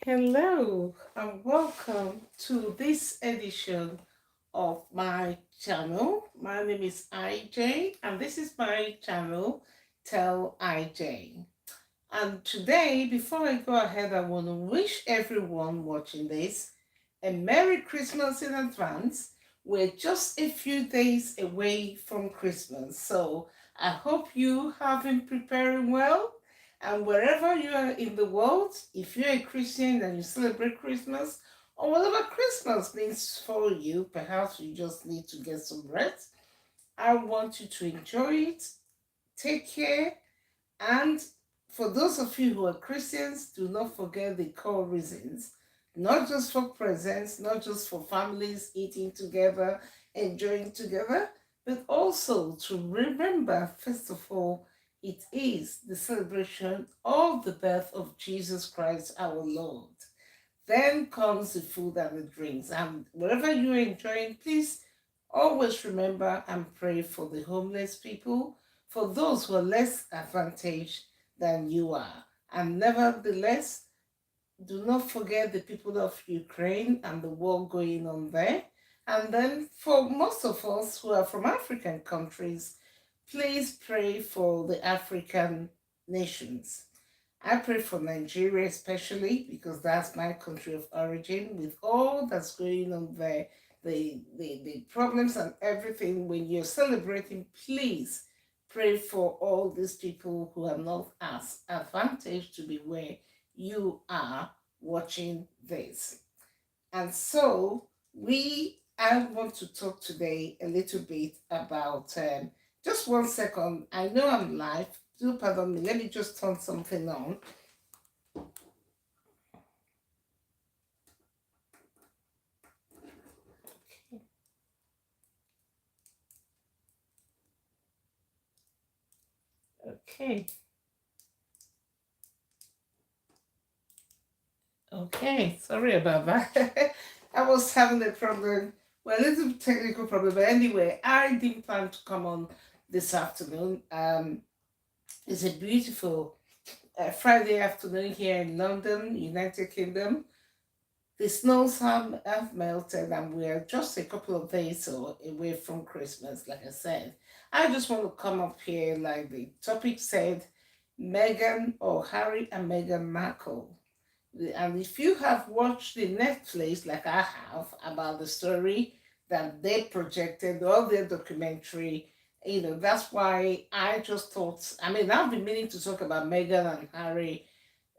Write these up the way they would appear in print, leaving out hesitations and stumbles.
Hello and welcome to this edition of my channel. My name is IJ and this is my channel, Tell IJ. And today, before I go ahead, I want to wish everyone watching this a Merry Christmas in advance. We're just a few days away from Christmas, so I hope you have been preparing well. And wherever you are in the world, if you're a Christian and you celebrate Christmas, or whatever Christmas means for you, perhaps you just need to get some rest. I want you to enjoy it, take care, and for those of you who are Christians, do not forget the core reasons. Not just for presents, not just for families eating together, enjoying together, but also to remember, first of all, it is the celebration of the birth of Jesus Christ our Lord. Then comes the food and the drinks. And wherever you're enjoying, please always remember and pray for the homeless people, for those who are less advantaged than you are. And nevertheless, do not forget the people of Ukraine and the war going on there. And then for most of us who are from African countries, please pray for the African nations. I pray for Nigeria especially because that's my country of origin with all that's going on there, the problems and everything. When you're celebrating, please pray for all these people who are not as advantaged to be where you are watching this. And so I want to talk today a little bit about, just 1 second. I know I'm live. Do pardon me. Let me just turn something on. Okay. Okay. Sorry about that. I was having a problem. Well, a little technical problem, but anyway, I didn't plan to come on this afternoon. It's a beautiful Friday afternoon here in London, United Kingdom. The snows have melted and we're just a couple of days away from Christmas, like I said. I just want to come up here, like the topic said, Meghan or Harry and Meghan Markle. And if you have watched the Netflix, like I have, about the story that they projected, all their documentary, that's why I just thought, I've been meaning to talk about Meghan and Harry.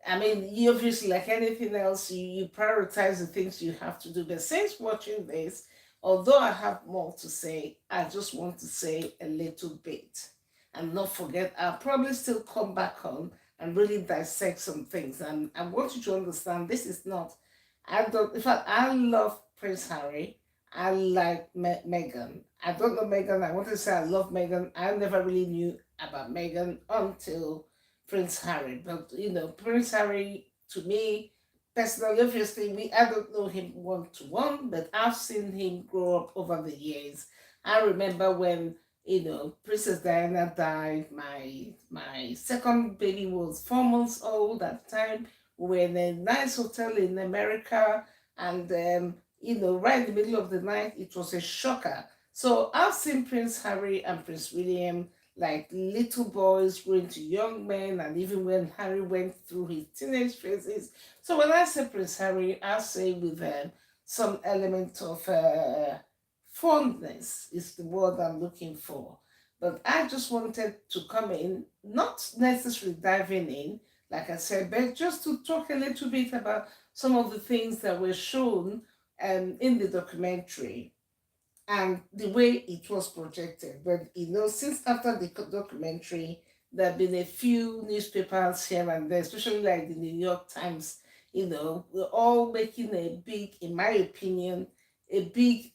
You obviously, like anything else, you prioritize the things you have to do. But since watching this, although I have more to say, I just want to say a little bit. And not forget, I'll probably still come back on and really dissect some things. And I want you to understand this is not, in fact, I love Prince Harry. I like Meghan. I don't know Meghan. I want to say I love Meghan. I never really knew about Meghan until Prince Harry. But Prince Harry to me personally, obviously, I don't know him one to one, but I've seen him grow up over the years. I remember when Princess Diana died. My second baby was 4 months old at the time. We were in a nice hotel in America, and right in the middle of the night, it was a shocker. So I've seen Prince Harry and Prince William like little boys growing to young men, and even when Harry went through his teenage phases. So when I say Prince Harry, I say with some element of fondness is the word I'm looking for. But I just wanted to come in, not necessarily diving in, like I said, but just to talk a little bit about some of the things that were shown in the documentary and the way it was projected. But since after the documentary, there have been a few newspapers here and there, especially like the New York Times. We're all making a big, in my opinion, a big,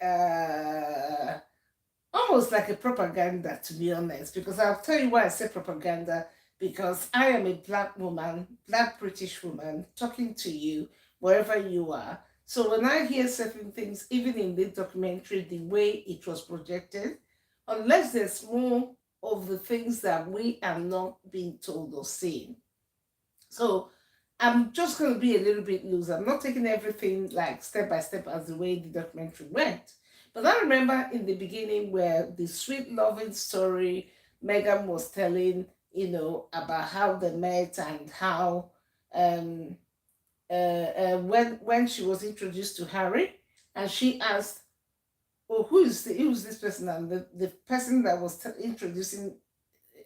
almost like a propaganda, to be honest. Because I'll tell you why I say propaganda. Because I am a black woman, black British woman, talking to you wherever you are. So when I hear certain things, even in the documentary, the way it was projected, unless there's more of the things that we are not being told or seeing. So I'm just going to be a little bit loose. I'm not taking everything like step by step as the way the documentary went. But I remember in the beginning where the sweet loving story Meghan was telling, about how they met and how um, when she was introduced to Harry, and she asked, "Oh, who's this person?" And the person that was introducing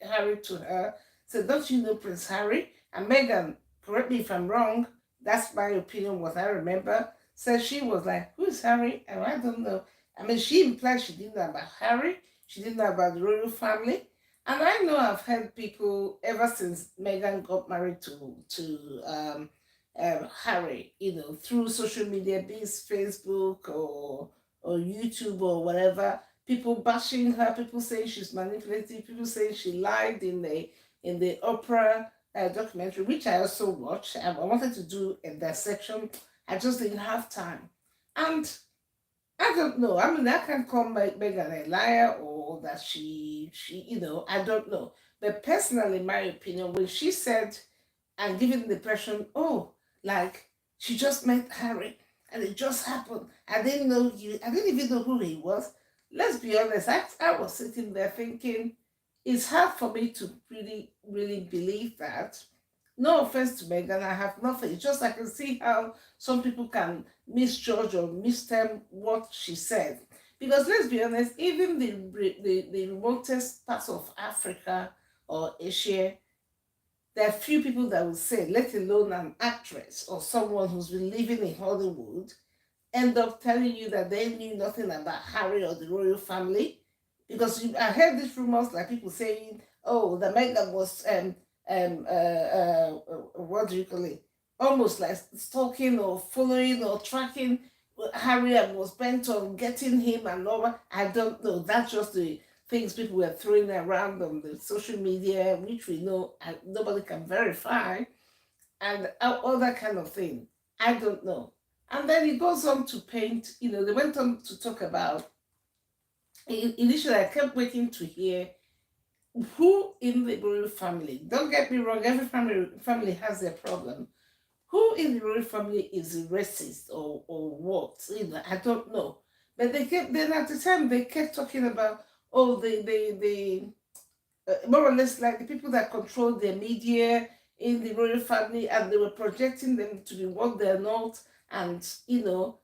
Harry to her said, "Don't you know Prince Harry?" And Meghan, correct me if I'm wrong, that's my opinion, what I remember, said she was like, "Who is Harry?" And I don't know. I mean, she implied she didn't know about Harry, she didn't know about the royal family. And I know I've heard people ever since Meghan got married to Harry, through social media, be it Facebook or YouTube or whatever, people bashing her, people saying she's manipulative, people saying she lied in the opera documentary, which I also watched. I wanted to do a dissection. I just didn't have time, and I don't know. I mean, I can't call Megan a liar or that I don't know. But personally, in my opinion, when she said and giving the impression, oh, like she just met Harry and it just happened. I didn't know you. I didn't even know who he was. Let's be honest. I was sitting there thinking, it's hard for me to really, really believe that. No offense to Megan, I have nothing. It's just I can see how some people can misjudge or misterm what she said. Because let's be honest, even the remotest parts of Africa or Asia, there are few people that will say, let alone an actress or someone who's been living in Hollywood, end up telling you that they knew nothing about Harry or the royal family. Because I heard these rumors, like people saying, oh, the Meghan was, what do you call it? Almost like stalking or following or tracking Harry and was bent on getting him and all that. I don't know. That's just the things people were throwing around on the social media, which we know nobody can verify, and all that kind of thing. I don't know. And then it goes on to paint, they went on to talk about, initially I kept waiting to hear who in the royal family, don't get me wrong, every family has their problem. Who in the royal family is a racist or what? I don't know. But then at the time they kept talking about, oh, more or less like the people that control the media in the royal family, and they were projecting them to be what they're not. And the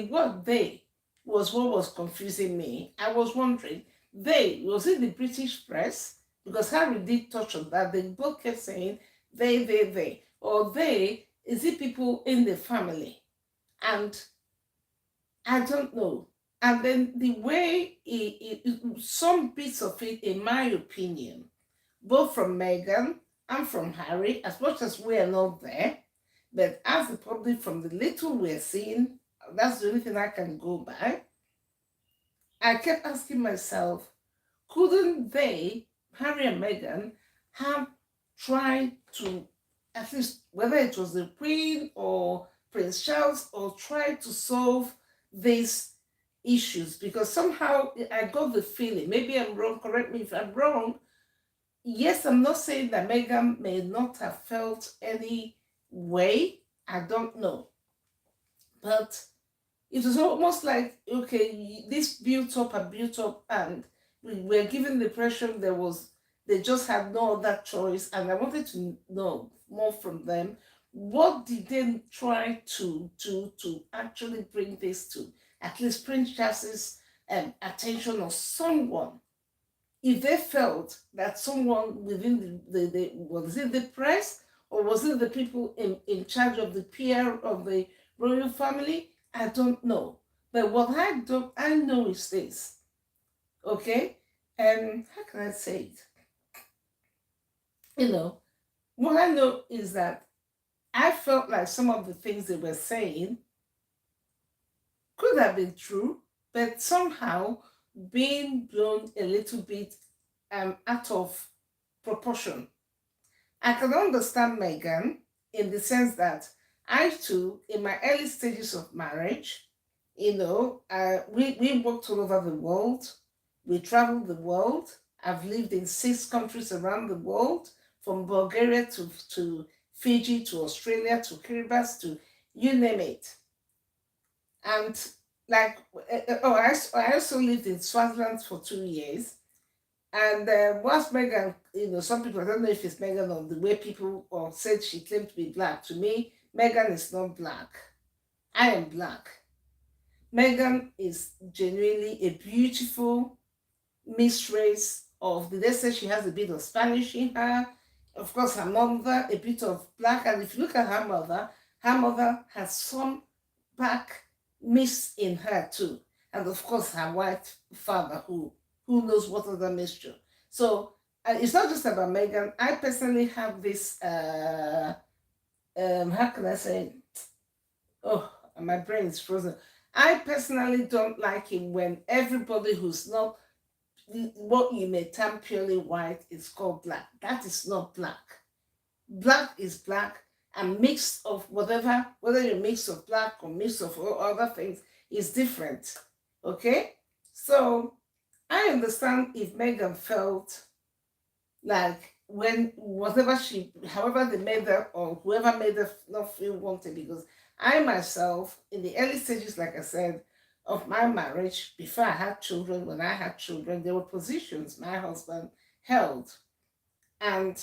word they was what was confusing me. I was wondering, they was it the British press, because Harry did touch on that. They both kept saying they, or they, is it people in the family? And I don't know. And then the way some bits of it, in my opinion, both from Meghan and from Harry, as much as we are not there, but as the public, from the little we're seeing, that's the only thing I can go by. I kept asking myself, couldn't they, Harry and Meghan, have tried to, at least whether it was the Queen or Prince Charles, or try to solve these issues? Because somehow I got the feeling, maybe I'm wrong, correct me if I'm wrong. Yes, I'm not saying that Meghan may not have felt any way, I don't know. But it was almost like, okay, this built up and built up, and we were given the impression they just had no other choice. And I wanted to know more from them. What did they try to actually bring this to? At least Prince Charles's attention, or someone. If they felt that someone within the was it the press, or was it the people in charge of the PR of the royal family, I don't know. But what I know is this, okay? And how can I say it? What I know is that I felt like some of the things they were saying could have been true, but somehow being blown a little bit out of proportion. I can understand Meghan in the sense that I too, in my early stages of marriage, we worked all over the world. We traveled the world. I've lived in 6 countries around the world. from Bulgaria to Fiji to Australia to Kiribati to you name it. And like, I also lived in Swaziland for 2 years. And once Meghan, some people, I don't know if it's Meghan or the way people or said she claimed to be black. To me, Meghan is not black. I am black. Meghan is genuinely a beautiful mixed race of, they say she has a bit of Spanish in her. Of course, her mother, a bit of black. And if you look at her mother has some black mixed in her too. And of course, her white father, who knows what other mixture. So it's not just about Meghan. I personally have this, how can I say, oh, my brain is frozen. I personally don't like it when everybody who's not what you may term purely white is called black. That is not black. Black is black, and mix of whatever, whether you're mix of black or mix of other things, is different. Okay? So I understand if Meghan felt like when however they made her or whoever made her not feel wanted, because I myself, in the early stages, like I said, of my marriage, before I had children, when I had children, there were positions my husband held. And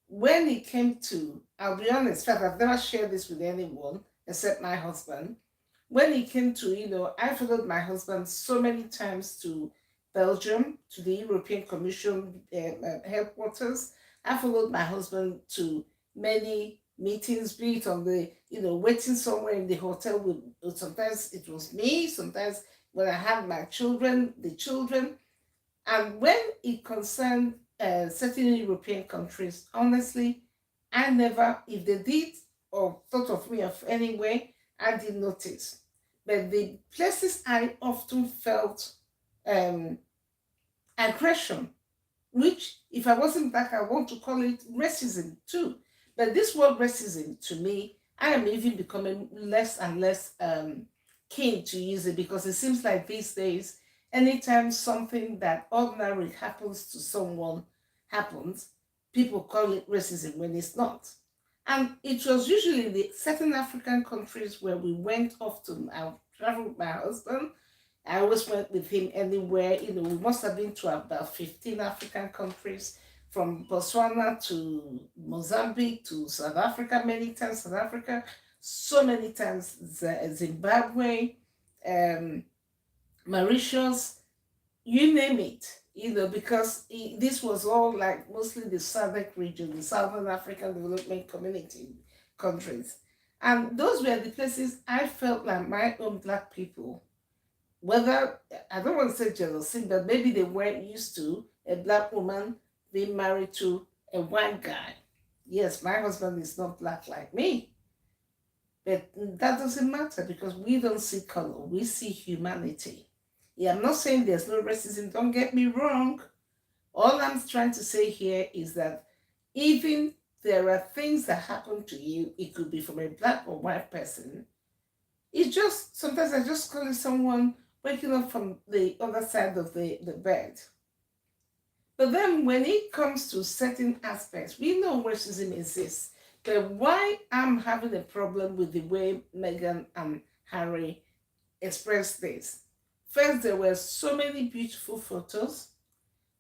when it came to, I'll be honest, in fact, I've never shared this with anyone except my husband. When it came to, I followed my husband so many times to Belgium, to the European Commission headquarters. I followed my husband to many meetings, be it on the, waiting somewhere in the hotel with, sometimes it was me, sometimes when I had my children, the children. And when it concerned certain European countries, honestly, I never, if they did or thought of me of any way, I didn't notice. But the places I often felt aggression, which if I wasn't black, I want to call it racism too. But this word racism, to me, I am even becoming less and less keen to use it, because it seems like these days, anytime something that ordinary happens to someone happens, people call it racism when it's not. And it was usually the certain African countries where we went often. I traveled with my husband. I always went with him anywhere. We must have been to about 15 African countries, from Botswana to Mozambique to South Africa, many times South Africa, so many times Zimbabwe, Mauritius, you name it, because this was all like mostly the SADC region, the Southern African Development Community countries. And those were the places I felt like my own black people, whether, I don't want to say jealousy, but maybe they weren't used to a black woman being married to a white guy. Yes, my husband is not black like me, but that doesn't matter, because we don't see color, we see humanity. Yeah, I'm not saying there's no racism, don't get me wrong. All I'm trying to say here is that even there are things that happen to you, it could be from a black or white person. It's just, sometimes I just call it someone waking up from the other side of the bed. But then when it comes to certain aspects, we know racism exists. But why I'm having a problem with the way Meghan and Harry expressed this? First, there were so many beautiful photos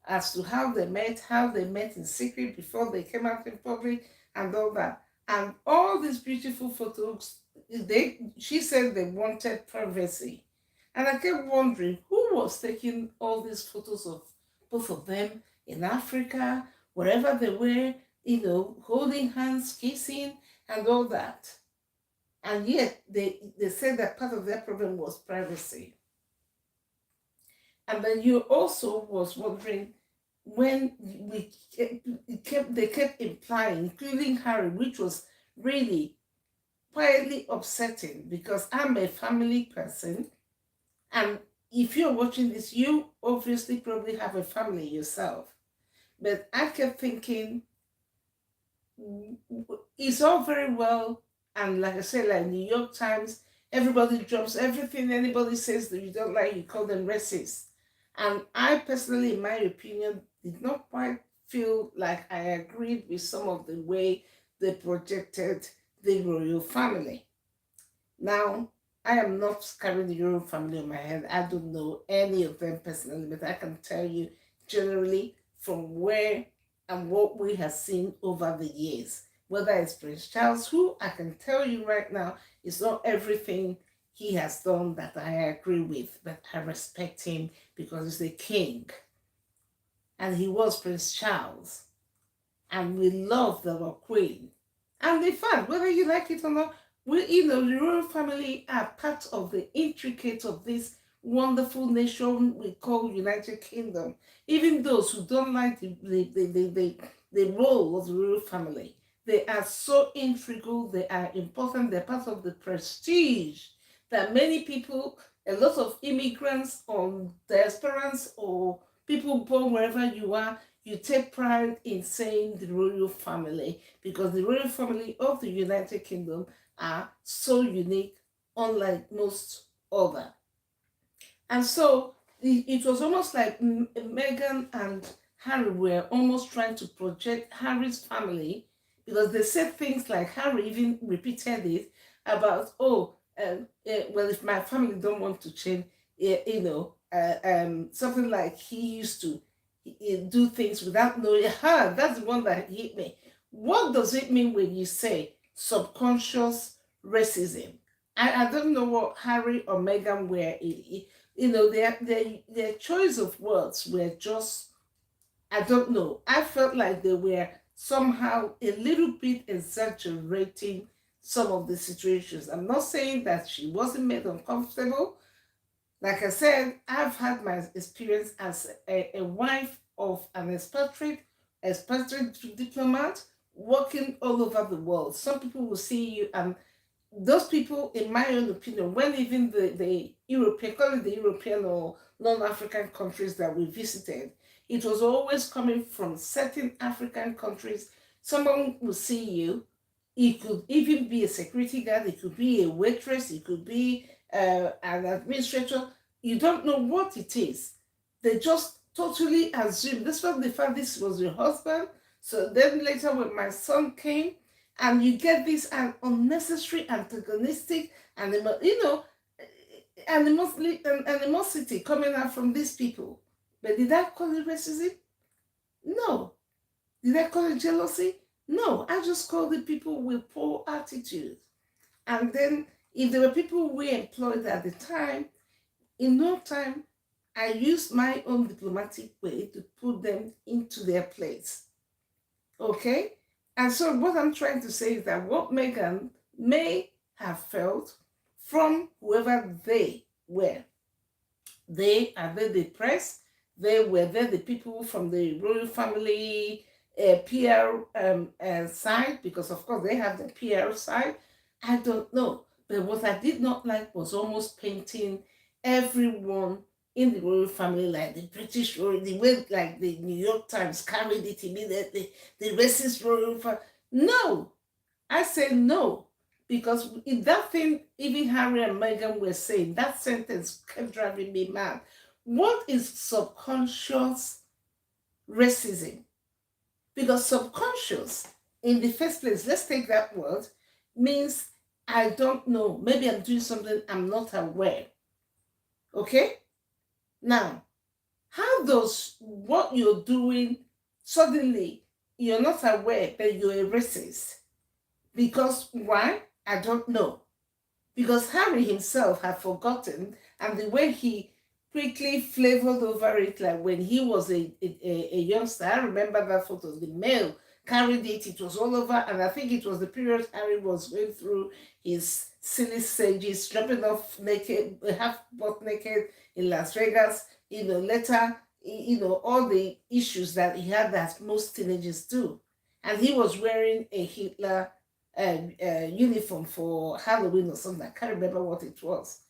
as to how they met in secret before they came out in public and all that. And all these beautiful photos, she said they wanted privacy. And I kept wondering who was taking all these photos of both of them in Africa, wherever they were, holding hands, kissing, and all that. And yet they said that part of their problem was privacy. And then you also was wondering when they kept implying, including Harry, which was really quietly upsetting, because I'm a family person, and if you're watching this, you obviously probably have a family yourself. But I kept thinking, it's all very well, and like I said, like New York Times, everybody drops everything anybody says that you don't like, you call them racist. And I personally, in my opinion, did not quite feel like I agreed with some of the way they projected the royal family. Now, I am not carrying the royal family on my head. I don't know any of them personally, but I can tell you generally from where and what we have seen over the years. Whether it's Prince Charles, who I can tell you right now, is not everything he has done that I agree with, but I respect him because he's the king. And he was Prince Charles. And we love the queen. And in fact, whether you like it or not, the royal family are part of the intricate of this wonderful nation we call United Kingdom. Even those who don't like the role of the royal family, they are so integral, they are important, they're part of the prestige that many people, a lot of immigrants or diasporans or people born wherever you are, you take pride in saying the royal family because the royal family of the United Kingdom are so unique, unlike most other. And so it was almost like Meghan and Harry were almost trying to project Harry's family because they said things like, Harry even repeated it about, well, if my family don't want to change, something like he used to do things without knowing. That's the one that hit me. What does it mean when you say subconscious racism? I don't know what Harry or Meghan were. Their choice of words were just, I don't know. I felt like they were somehow a little bit exaggerating some of the situations. I'm not saying that she wasn't made uncomfortable. Like I said, I've had my experience as a wife of an expatriate diplomat working all over the world. Some people will see you, and those people, in my own opinion, when even the European, call it the European or non-African countries that we visited, it was always coming from certain African countries. Someone will see you. It could even be a security guard, it could be a waitress, it could be an administrator. You don't know what it is. They just totally assume. This was the fact this was your husband. So then later when my son came, and you get this unnecessary antagonistic and animosity coming out from these people. But did I call it racism? No. Did I call it jealousy? No. I just called it people with poor attitude. And then if there were people we employed at the time, in no time, I used my own diplomatic way to put them into their place. Okay? And so what I'm trying to say is that what Meghan may have felt from whoever they were. They are the press. They were the people from the royal family PR side, because of course they have the PR side. I don't know. But what I did not like was almost painting everyone in the royal family like the British royal, the way like the New York Times carried it immediately, the racist royal family. No, I say no, because in that thing, even Harry and Meghan were saying, that sentence kept driving me mad. What is subconscious racism? Because subconscious, in the first place, let's take that word, means I don't know. Maybe I'm doing something I'm not aware. Okay? Now, how does what you're doing suddenly you're not aware that you're a racist? Because why? I don't know. Because Harry himself had forgotten, and the way he quickly flavored over it, like when he was a youngster. I remember that photo. The mail carried it, it was all over, and I think it was the period Harry was going through his silly stages, jumping off naked, half butt naked in Las Vegas, later, all the issues that he had that most teenagers do. And he was wearing a Hitler uniform for Halloween or something. I can't remember what it was.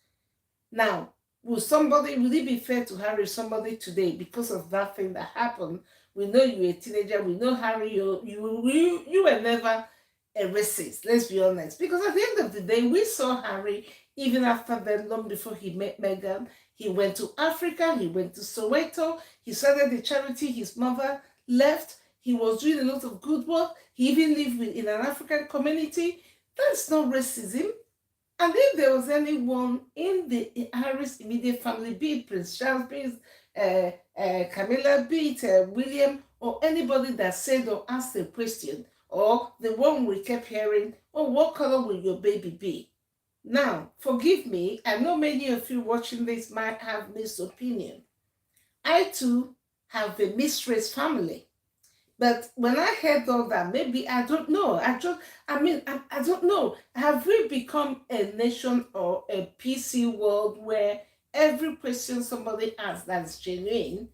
Now, would it be fair to Harry, somebody today, because of that thing that happened? We know you're a teenager. We know Harry, you were never a racist. Let's be honest. Because at the end of the day, we saw Harry even after that, long before he met Meghan. He went to Africa. He went to Soweto. He started the charity his mother left. he was doing a lot of good work. He even lived in an African community. That's not racism. And if there was anyone in the Harris immediate family, be it Prince Charles, be it Camilla, be it William, or anybody that said or asked a question, or the one we kept hearing, oh, what color will your baby be? Now, forgive me, I know many of you watching this might have mixed opinion. I too have a mixed race family. But when I heard all that, maybe I don't know. I don't know. Have we become a nation or a PC world where every question somebody asks that's genuine,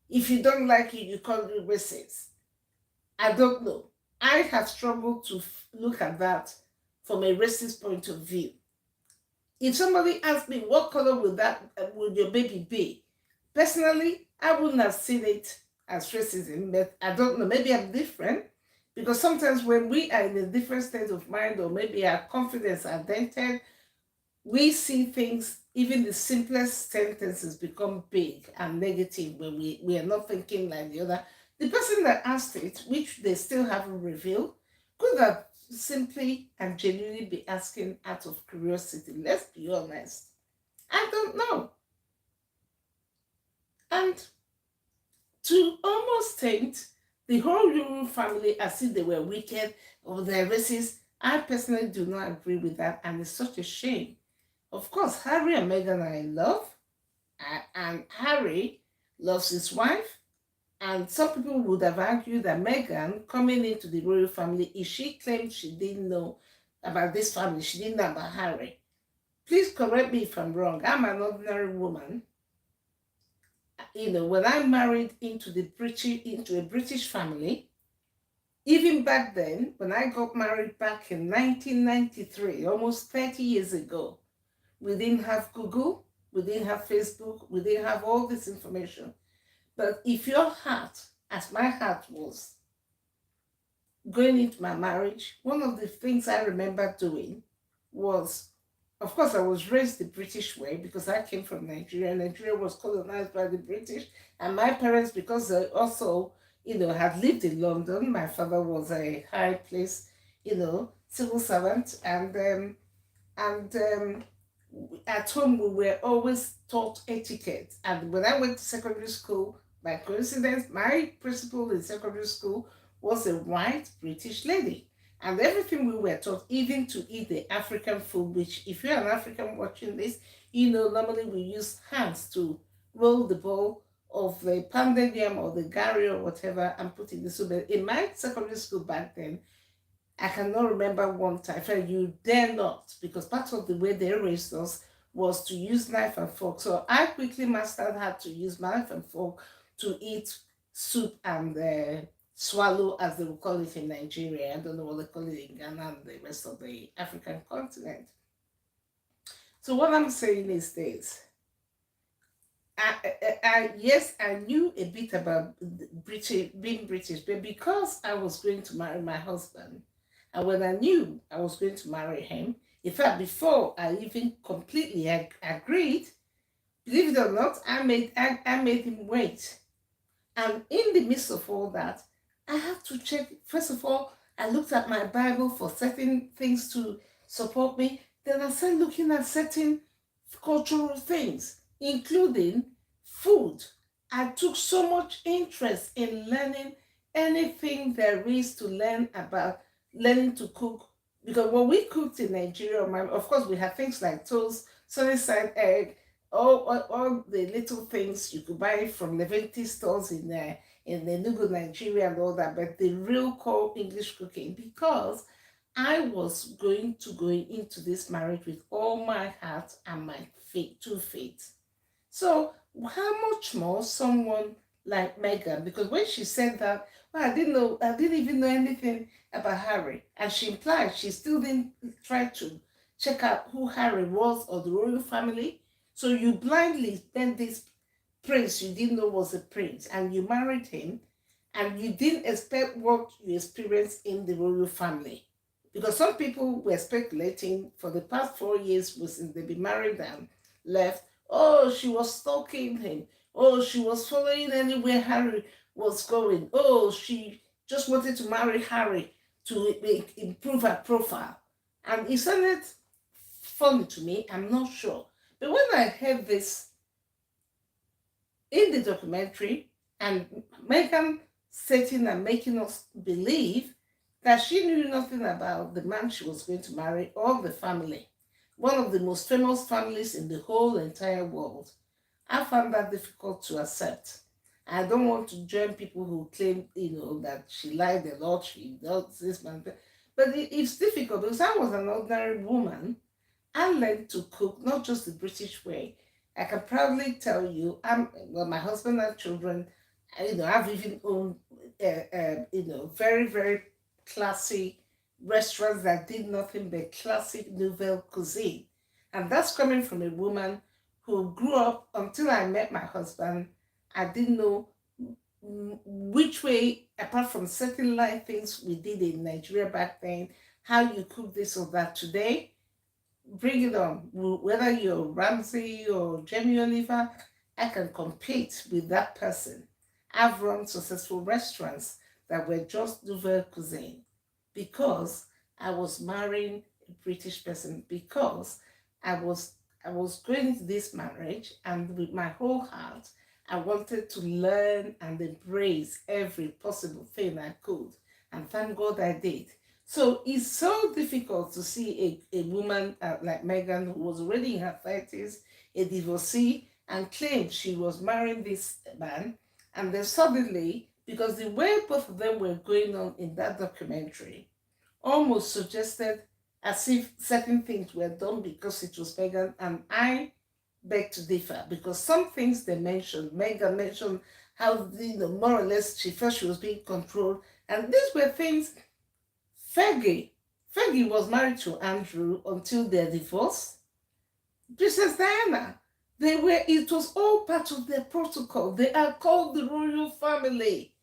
if you don't like it, you call it racist? I don't know. I have struggled to look at that from a racist point of view. If somebody asked me what color would your baby be, personally, I wouldn't have seen it as racism, but I don't know, maybe I'm different, because sometimes when we are in a different state of mind, or maybe our confidence are dented, we see things, even the simplest sentences become big and negative when we are not thinking like the other. The person that asked it, which they still haven't revealed, could have simply and genuinely be asking out of curiosity. Let's be honest. I don't know. And to almost taint the whole Yoruba family as if they were wicked or they're racist, I personally do not agree with that, and it's such a shame. Of course, Harry and Meghan I love, and Harry loves his wife, and some people would have argued that Meghan, coming into the royal family, if she claimed she didn't know about this family, she didn't know about Harry. Please correct me if I'm wrong. I'm an ordinary woman. When I married into a British family, even back then, when I got married back in 1993, almost 30 years ago, we didn't have Google, we didn't have Facebook, we didn't have all this information. But if your heart, as my heart was, going into my marriage, one of the things I remember doing was, of course, I was raised the British way because I came from Nigeria. Nigeria was colonized by the British. And my parents, because they also, had lived in London, my father was a high place, civil servant. And at home, we were always taught etiquette. And when I went to secondary school, by coincidence, my principal in secondary school was a white British lady. And everything we were taught, even to eat the African food, which if you're an African watching this, normally we use hands to roll the bowl of the pounded yam or the gari or whatever and put in the soup. But in my secondary school back then, I cannot remember one time. You dare not, because part of the way they raised us was to use knife and fork. So I quickly mastered how to use knife and fork to eat soup and swallow, as they would call it in Nigeria. I don't know what they call it in Ghana and the rest of the African continent. So what I'm saying is this. Yes, I knew a bit about being British, but because I was going to marry my husband, and when I knew I was going to marry him, in fact, before I even completely agreed, believe it or not, I made him wait. And in the midst of all that, I have to check. First of all, I looked at my Bible for certain things to support me. Then I started looking at certain cultural things, including food. I took so much interest in learning anything there is to learn about learning to cook. Because what we cooked in Nigeria, of course, we had things like toast, sunny side egg, all the little things you could buy from Levante stores in the Enugu, Nigeria, and all that, but the real core English cooking, because I was going into this marriage with all my heart and my faith, 2 feet. So how much more someone like Meghan? Because when she said that, well, I didn't even know anything about Harry, and she implied she still didn't try to check out who Harry was or the royal family. So you blindly spent this prince you didn't know was a prince, and you married him, and you didn't expect what you experienced in the royal family. Because some people were speculating for the past 4 years since they've been married and left, oh, she was stalking him. Oh, she was following anywhere Harry was going. Oh, she just wanted to marry Harry to improve her profile. And it sounded funny to me, I'm not sure. But when I heard this in the documentary, and Meghan sitting and making us believe that she knew nothing about the man she was going to marry or the family, one of the most famous families in the whole entire world, I found that difficult to accept. I don't want to join people who claim, that she lied a lot, she does this, man. But it's difficult because I was an ordinary woman. I learned to cook, not just the British way. I can proudly tell you, my husband and children, I've even owned, very, very classy restaurants that did nothing but classic nouvelle cuisine. And that's coming from a woman who grew up until I met my husband. I didn't know which way, apart from certain life things we did in Nigeria back then, how you cook this or that. Today, bring it on. Whether you're Ramsey or Jamie Oliver, I can compete with that person. I've run successful restaurants that were just nouvelle cuisine because I was marrying a British person, because I was going into this marriage, and with my whole heart I wanted to learn and embrace every possible thing I could, and thank God I did. So it's so difficult to see a woman like Meghan, who was already in her 30s, a divorcee, and claimed she was marrying this man. And then suddenly, because the way both of them were going on in that documentary almost suggested as if certain things were done because it was Meghan, and I beg to differ, because some things they mentioned, Meghan mentioned how, more or less she felt she was being controlled, and these were things. Fergie was married to Andrew until their divorce. Princess Diana, it was all part of their protocol. They are called the royal family.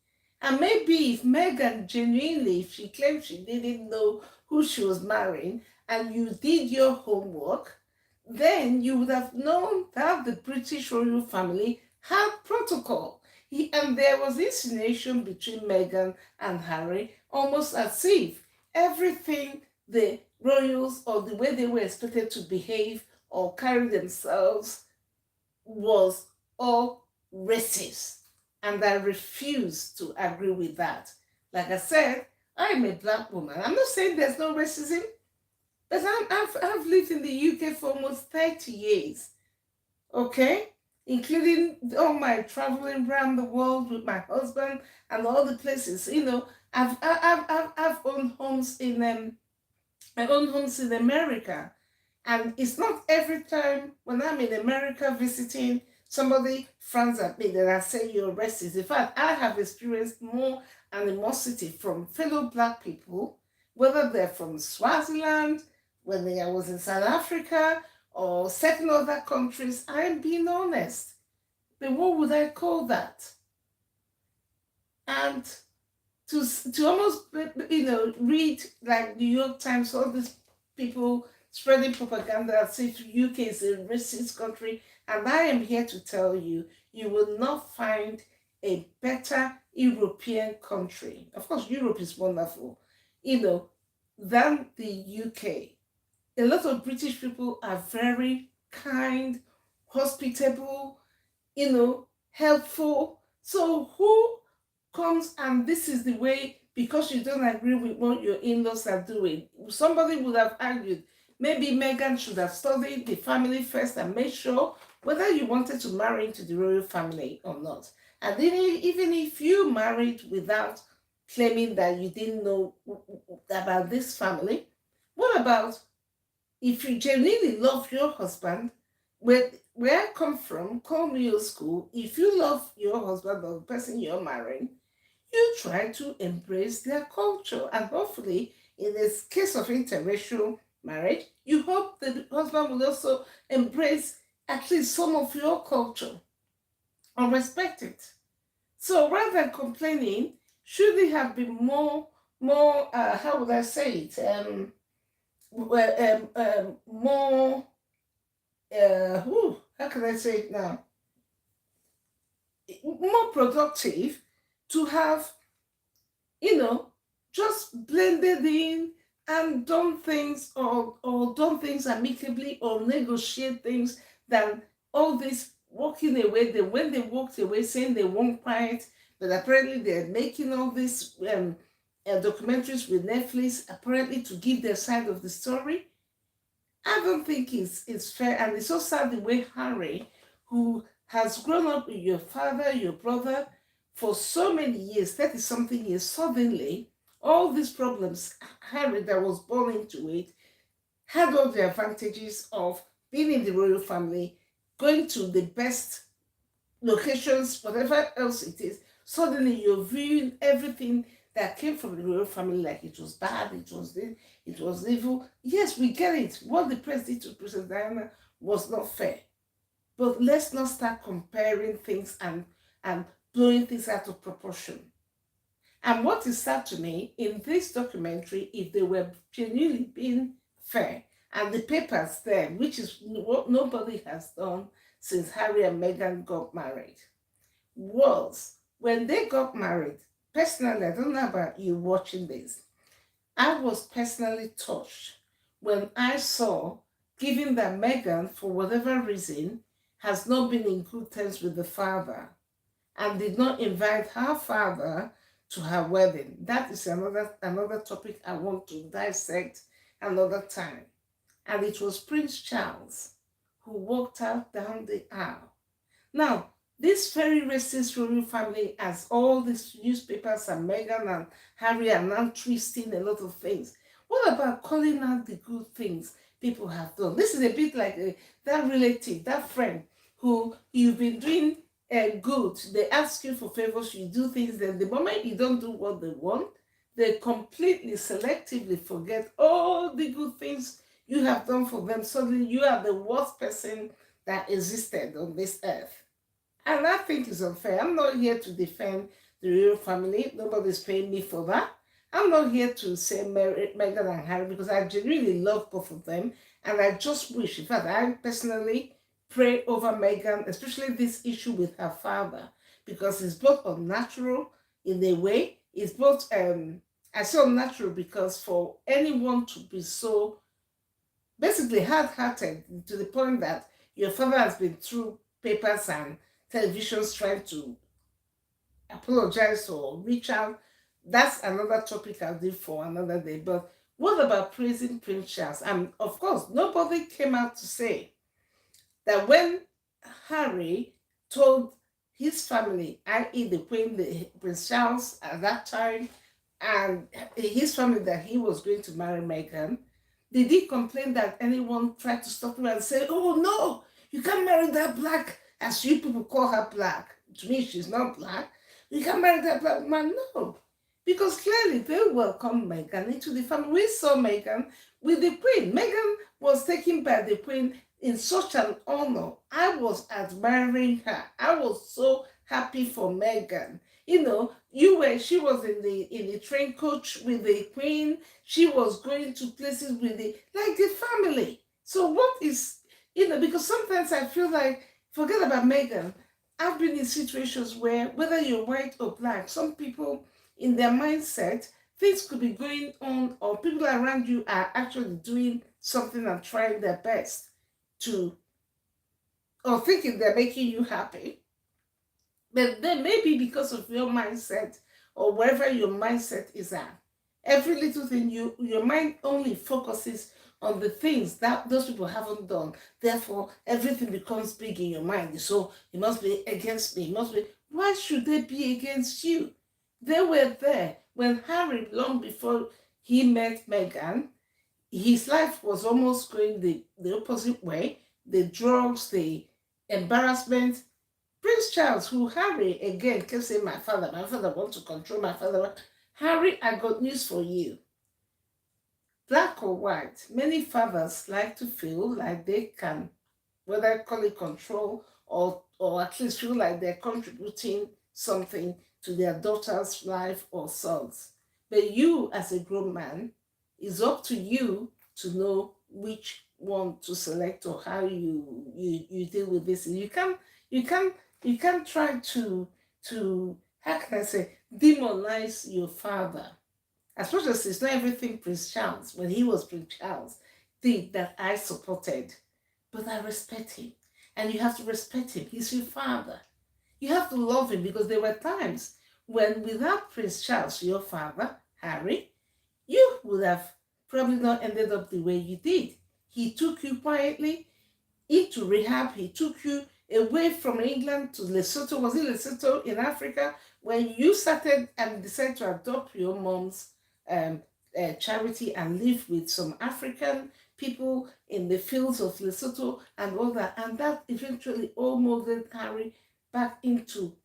And maybe if Meghan genuinely, if she claimed she didn't know who she was marrying, and you did your homework, then you would have known that the British royal family had protocol. And there was insinuation between Meghan and Harry, almost as if everything the royals, or the way they were expected to behave or carry themselves, was all racist. And I refuse to agree with that. Like I said, I'm a black woman. I'm not saying there's no racism, but I've lived in the UK for almost 30 years, okay? Including all my traveling around the world with my husband and all the places. I've owned homes in I own homes in America. And it's not every time when I'm in America visiting, somebody frowns at me that I say you're racist. In fact, I have experienced more animosity from fellow black people, whether they're from Swaziland, when I was in South Africa, or certain other countries. I am being honest. But what would I call that? And to almost, read like New York Times, all these people spreading propaganda as if UK is a racist country. And I am here to tell you, you will not find a better European country. Of course, Europe is wonderful, than the UK. A lot of British people are very kind, hospitable, helpful. So who comes and this is the way, because you don't agree with what your in-laws are doing? Somebody would have argued, maybe Meghan should have studied the family first and made sure whether you wanted to marry into the royal family or not. And then even if you married without claiming that you didn't know about this family, what about if you genuinely love your husband? Where I come from, call me old school, if you love your husband or the person you're marrying, you try to embrace their culture. And hopefully, in this case of interracial marriage, you hope the husband will also embrace at least some of your culture and respect it. So rather than complaining, should it have been more, how would I say it? More, how can I say it now? More productive to have you know, just blended in and done things or done things amicably or negotiate things than all this walking away. Then when they walked away saying they won't quiet, but apparently they're making all these documentaries with Netflix apparently to give their side of the story. I don't think it's fair, and it's so sad the way Harry, who has grown up with your father, your brother, for so many years, 30 something years, suddenly, all these problems, Harry, that was born into it, had all the advantages of being in the royal family, going to the best locations, whatever else it is. Suddenly, you're viewing everything that came from the royal family like it was bad, it was this, it was evil. Yes, we get it. What the press did to Princess Diana was not fair. But let's not start comparing things and blowing things out of proportion. And what is sad to me in this documentary, if they were genuinely being fair, and the papers there, which is what nobody has done since Harry and Meghan got married, was when they got married. Personally, I don't know about you watching this, I was personally touched when I saw, given that Meghan, for whatever reason, has not been in good terms with the father and did not invite her father to her wedding. That is another topic I want to dissect another time. And it was Prince Charles who walked out down the aisle. Now, this very racist royal family, as all these newspapers and Meghan and Harry are now twisting a lot of things. What about calling out the good things people have done? This is a bit like that relative, that friend who you've been doing good. They ask you for favors, you do things, then the moment you don't do what they want, they completely selectively forget all the good things you have done for them. Suddenly you are the worst person that existed on this earth. And I think it's unfair. I'm not here to defend the royal family. Nobody's paying me for that. I'm not here to say Meghan and Harry because I genuinely love both of them. And I just wish, in fact, I personally pray over Meghan, especially this issue with her father, because it's both unnatural in a way. It's both, I say unnatural because for anyone to be so basically hard-hearted to the point that your father has been through papers and televisions trying to apologize or reach out, that's another topic I'll do for another day. But what about praising Prince Charles? And of course, nobody came out to say that when Harry told his family, i.e. the Queen, Prince Charles at that time, and his family that he was going to marry Meghan, did he complain that anyone tried to stop him and say, oh no, you can't marry that black, as you people call her black. To me, she's not black. You can't marry that black man. No. Because clearly they welcomed Meghan into the family. We saw Meghan with the Queen. Meghan was taken by the Queen in such an honor. I was admiring her. I was so happy for Meghan. You know, she was in the train coach with the Queen. She was going to places with the family. So what is, because sometimes I feel like, forget about Meghan. I've been in situations where, whether you're white or black, some people in their mindset, things could be going on, or people around you are actually doing something and trying their best to, or thinking they're making you happy. But then maybe because of your mindset or wherever your mindset is at, every little thing your mind only focuses on the things that those people haven't done. Therefore, everything becomes big in your mind. So it must be against me. It must be. Why should they be against you? They were there when Harry, long before he met Meghan, his life was almost going the opposite way. The drugs, the embarrassment. Prince Charles, who Harry again kept saying, my father wants to control my father. Harry, I got news for you. Black or white, many fathers like to feel like they can, whether call it control or at least feel like they're contributing something to their daughter's life or sons. But you, as a grown man, it's up to you to know which one to select or how you deal with this. You can't try to how can I say, demonize your father. As much as it's not everything Prince Charles, when he was Prince Charles, did that I supported. But I respect him. And you have to respect him. He's your father. You have to love him, because there were times when without Prince Charles, your father, Harry, you would have probably not ended up the way you did. He took you quietly into rehab. He took you away from England to Lesotho. Was it Lesotho in Africa? When you started and decided to adopt your mom's charity and live with some African people in the fields of Lesotho and all that. And that eventually all molded Harry back into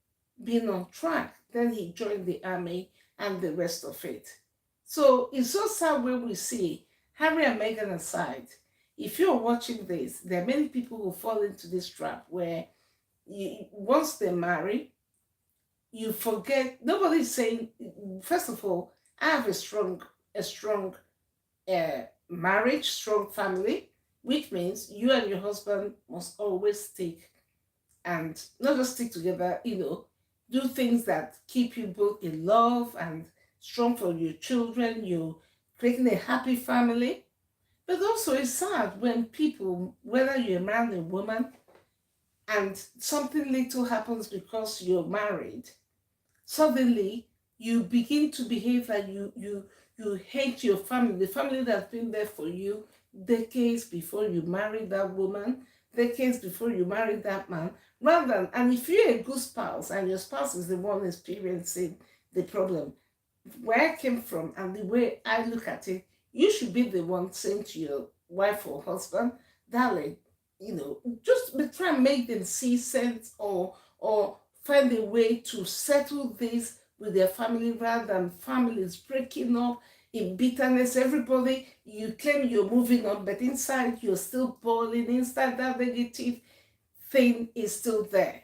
being on track. Then he joined the army and the rest of it. So it's so sad when we see Harry and Meghan aside. If you're watching this, there are many people who fall into this trap where once they marry, you forget. Nobody's saying, first of all, I have a strong marriage, strong family, which means you and your husband must always stick, and not just stick together, do things that keep you both in love and strong for your children. You're creating a happy family. But also it's sad when people, whether you're a man or woman, and something little happens because you're married, suddenly you begin to behave like you hate your family, the family that's been there for you decades before you married that woman, decades before you married that man, rather than, and if you're a good spouse and your spouse is the one experiencing the problem, where I came from and the way I look at it, you should be the one saying to your wife or husband, darling, just try and make them see sense, or find a way to settle this with their family, rather than families breaking up in bitterness. Everybody, you claim you're moving on, but inside you're still boiling. Inside, that negative thing is still there.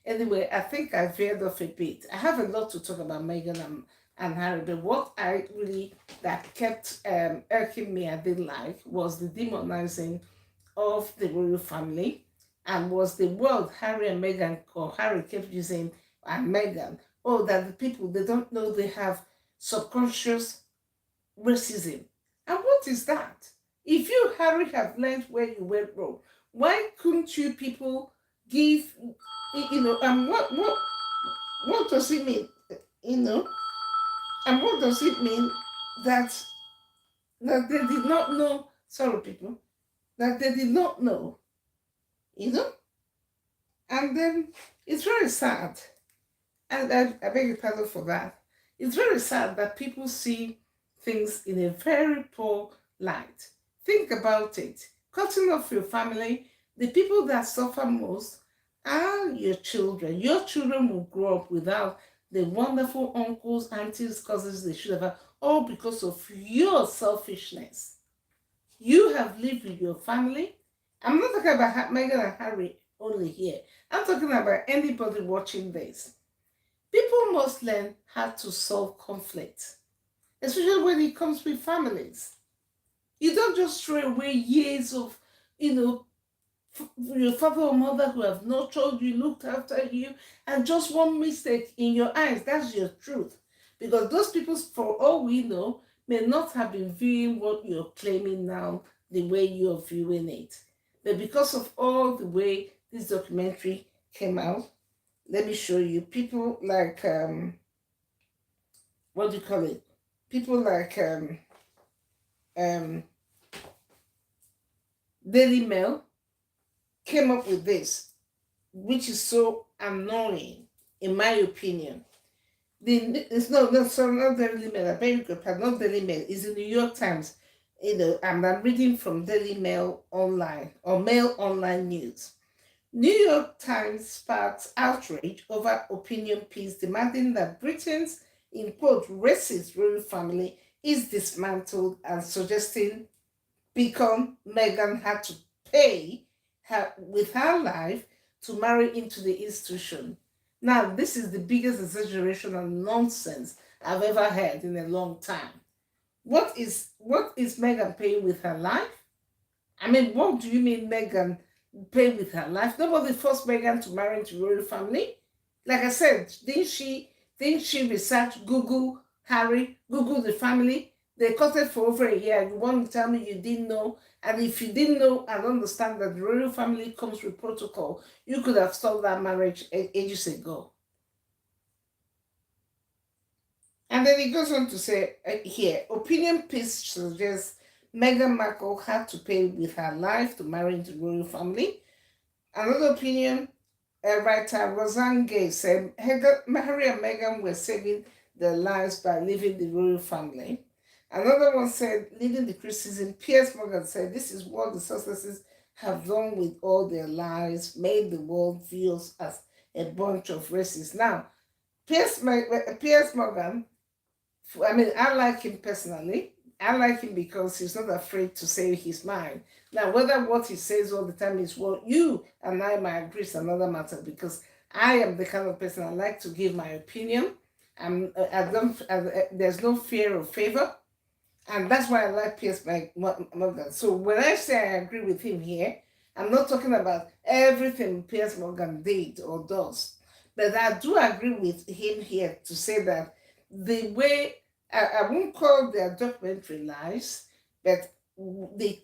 Anyway, I think I veered off a bit. I have a lot to talk about Meghan and Harry, but what I really, that kept irking me, I didn't like, was the demonizing of the royal family, and was the word Harry and Meghan, or Harry kept using, and Meghan, oh, that the people, they don't know they have subconscious racism. And what is that? If you, Harry, have learned where you went wrong, why couldn't you people give, and what does it mean, and what does it mean that they did not know, sorry people, that they did not know, and then it's very sad, and I beg your pardon for that. It's very sad that people see things in a very poor light. Think about it. Cutting off your family, the people that suffer most are your children. Your children will grow up without the wonderful uncles, aunties, cousins they should have, all because of your selfishness. You have lived with your family. I'm not talking about Meghan and Harry only here. I'm talking about anybody watching this. People must learn how to solve conflict, especially when it comes with families. You don't just throw away years of, your father or mother who have nurtured you, looked after you, and just one mistake in your eyes, that's your truth. Because those people, for all we know, may not have been viewing what you're claiming now the way you're viewing it. But because of all the way this documentary came out, let me show you. People like, what do you call it? People like Daily Mail came up with this, which is so annoying, in my opinion. It's not Daily Mail, not Daily Mail, it's the New York Times, and I'm reading from Daily Mail Online, or Mail Online News. New York Times sparks outrage over opinion piece demanding that Britain's, in quote, racist royal family is dismantled, and suggesting Meghan had to pay with her life to marry into the institution. Now, this is the biggest exaggeration and nonsense I've ever heard in a long time. What is Meghan paying with her life? I mean, what do you mean Meghan paying with her life? Nobody forced Meghan to marry into royal family. Like I said, didn't she research, Google Harry, Google the family? They courted for over a year. You want to tell me you didn't know? And if you didn't know and understand that the royal family comes with protocol, you could have stopped that marriage ages ago. And then he goes on to say here, opinion piece suggests Meghan Markle had to pay with her life to marry into the royal family. Another opinion writer, Roseanne Gay, said Harry and Meghan were saving their lives by leaving the royal family. Another one said, leading the criticism, Piers Morgan said, this is what the successes have done with all their lives, made the world view us as a bunch of racists. Now, Piers Morgan, I mean, I like him personally. I like him because he's not afraid to say his mind. Now, whether what he says all the time is what you and I might agree is another matter, because I am the kind of person I like to give my opinion. There's no fear of favor. And that's why I like Piers Morgan. So when I say I agree with him here, I'm not talking about everything Piers Morgan did or does. But I do agree with him here to say that the way, I won't call their documentary lies, but the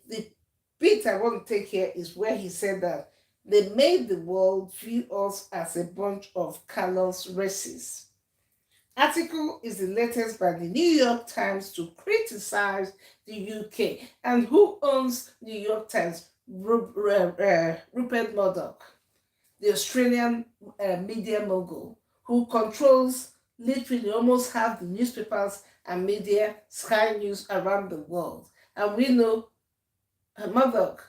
bit I want to take here is where he said that they made the world view us as a bunch of callous racists. Article is the latest by the New York Times to criticize the UK. And who owns New York Times? Rupert Murdoch, the Australian media mogul, who controls literally almost half the newspapers and media, Sky News, around the world. And we know Murdoch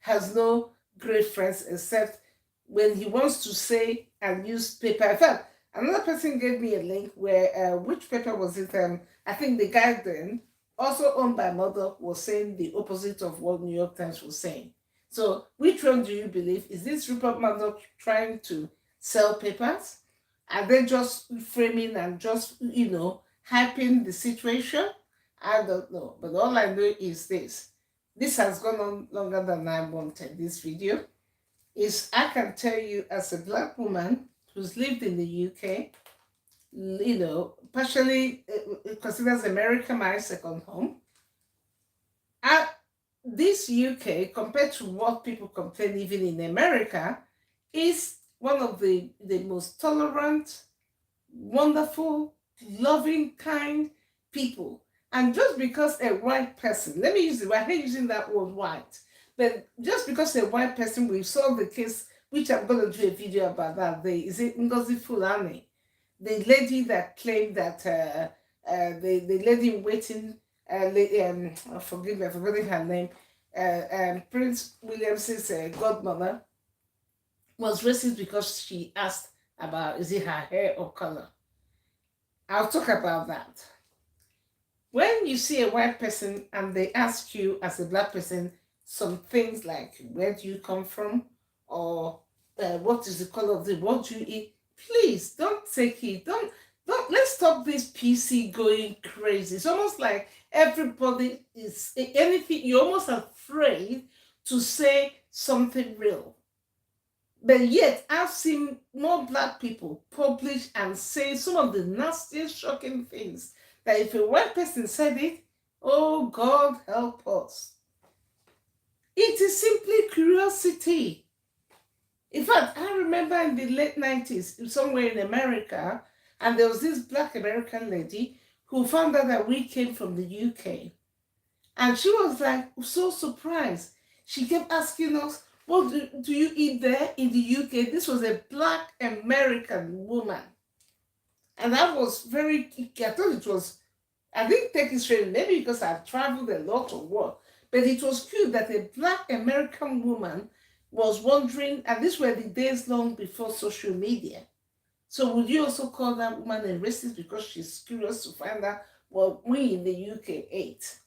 has no great friends except when he wants to say and use paper. In fact, another person gave me a link where, which paper was it? I think the Guardian, also owned by Murdoch, was saying the opposite of what New York Times was saying. So which one do you believe? Is this Rupert Murdoch trying to sell papers? Are they just framing and just, hyping the situation? I don't know. But all I know is this. This has gone on longer than I wanted, this video. I can tell you, as a Black woman who's lived in the UK, partially considers America my second home. This UK, compared to what people complain even in America, is one of the most tolerant, wonderful, loving, kind people. And just because a white person, let me use the word, I hate using that word white, but just because a white person, we saw the case, which I'm going to do a video about that, is it Ngozi Fulani, the lady that claimed that the lady in waiting, forgive me, I've forgotten her name, Prince William's godmother, was racist because she asked about, is it her hair or color? I'll talk about that. When you see a white person and they ask you as a Black person some things like, where do you come from? Or what is the color of what do you eat? Please don't take it. Don't, let's stop this PC going crazy. It's almost like everybody is anything, you're almost afraid to say something real. But yet, I've seen more Black people publish and say some of the nastiest, shocking things that if a white person said it, oh God help us. It is simply curiosity. In fact, I remember in the late 90s, somewhere in America, and there was this Black American lady who found out that we came from the UK. And she was like so surprised. She kept asking us, what do you eat there in the UK? This was a Black American woman. And that was very, I thought it was, I didn't take it straight, maybe because I traveled a lot or what, but it was cute that a Black American woman was wondering, and these were the days long before social media. So would you also call that woman a racist because she's curious to find out what we in the UK ate?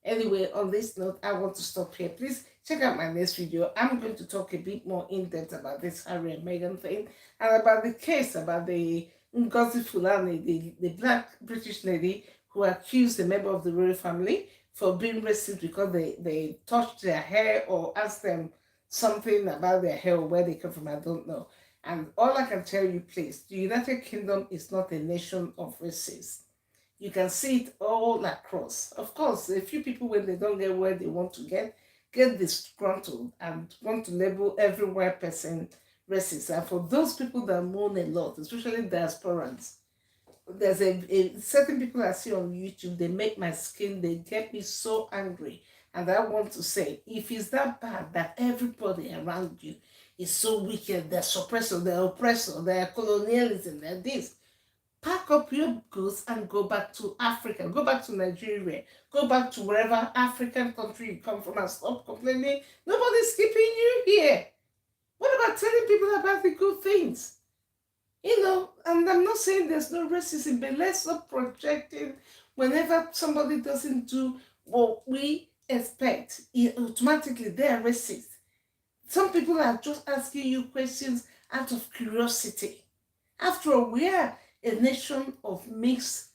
Anyway, on this note, I want to stop here. Please check out my next video. I'm going to talk a bit more in depth about this Harry and Meghan thing and about the case about the Ngozi Fulani, the Black British lady who accused a member of the royal family for being racist because they touched their hair or asked them something about their hair or where they come from. I don't know. And all I can tell you, please, the United Kingdom is not a nation of races. You can see it all across. Of course, a few people, when they don't get where they want to get disgruntled and want to label every white person racist. And for those people that moan a lot, especially diasporans, there's a certain people I see on YouTube, they make my skin, they get me so angry. And I want to say, if it's that bad that everybody around you is so wicked, they're suppressor, they're oppressor, they're colonialism, they're this, pack up your goods and go back to Africa, go back to Nigeria, go back to wherever African country you come from and stop complaining. Nobody's keeping you here. What about telling people about the good things? And I'm not saying there's no racism, but let's not project it whenever somebody doesn't do what we expect. Automatically, they are racist. Some people are just asking you questions out of curiosity. After all, we are a nation of mixed,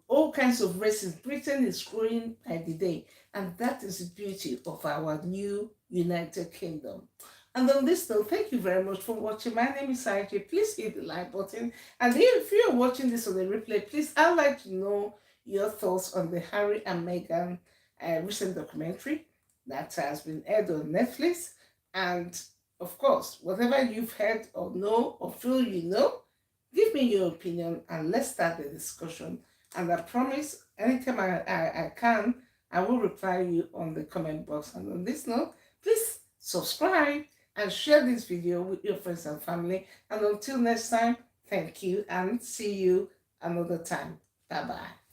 all kinds of races. Britain is growing by the day, and that is the beauty of our new United Kingdom. And on this note, thank you very much for watching. My name is IJ. Please hit the like button. And if you are watching this on the replay, please, I'd like to know your thoughts on the Harry and Meghan recent documentary that has been aired on Netflix. And of course, whatever you've heard or know or feel you know, give me your opinion and let's start the discussion. And I promise, anytime I can, I will reply you on the comment box. And on this note, please subscribe and share this video with your friends and family. And until next time, thank you and see you another time. Bye-bye.